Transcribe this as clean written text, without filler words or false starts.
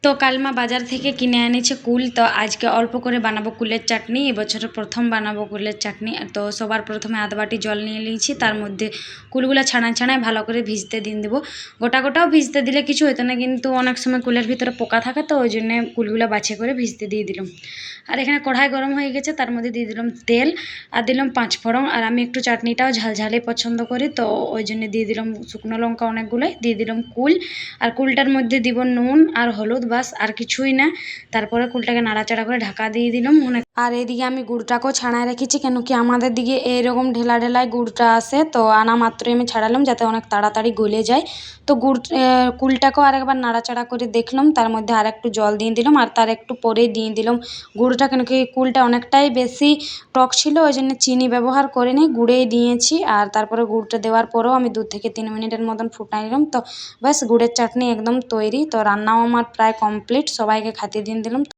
তো কাল মা বাজার থেকে কিনে এনেছে কুল, তো আজকে অল্প করে বানাবো কুলের চাটনি। এবছরে প্রথম বানাবো কুলের চাটনি। তো সবার প্রথমে আধ বাটি জল নিয়ে নিয়েছি, তার মধ্যে কুলগুলো ছাড়ায় ভালো করে ভিজতে দিন দেবো। গোটা গোটাও ভিজতে দিলে কিছু হতো না, কিন্তু অনেক সময় কুলের ভিতরে পোকা থাকে, তো ওই জন্যে কুলগুলো বাছে করে ভিজতে দিয়ে দিলাম। আর এখানে কড়াই গরম হয়ে গেছে, তার মধ্যে দিয়ে দিলাম তেল আর দিলাম 5 ফোড়ন। আর আমি একটু চাটনিটাও ঝালঝালে পছন্দ করি, তো ওই জন্য দিয়ে দিলাম শুকনো লঙ্কা অনেকগুলোই, দিয়ে দিলাম কুল। আর কুলটার মধ্যে দিব নুন আর হলুদ, বাস আর কিছুই না। তারপরে কুলটাকে নাড়াচাড়া করে ঢাকা দিয়ে দিলাম। আর এইদিকে আমি গুড়টাকেও ছাড়াই রেখেছি, কেন কি আমাদের দিকে এইরকম ঢেলা ঢেলায় গুড়টা আসে, তো আনা মাত্রই আমি ছাড়ালাম যাতে অনেক তাড়াতাড়ি গলে যায়। তো কুলটাকেও আরেকবার নাড়াচাড়া করে দেখলাম, তার মধ্যে আর একটু জল দিয়ে দিলাম, আর তার একটু পরে দিয়ে দিলাম গুড়টা, কেন কি কুলটা অনেকটাই বেশি টক ছিল, ওই জন্য চিনি ব্যবহার করিনি, গুড়েই দিয়েছি। আর তারপরে গুড়টা দেওয়ার পরেও আমি 2 থেকে 3 মিনিটের মতন ফুটাই নিলাম। তো ব্যাস গুড়ের চাটনি একদম তৈরি। তো রান্নাও আমার প্রায় কমপ্লিট, সবাইকে খেতে দিয়ে দিলাম।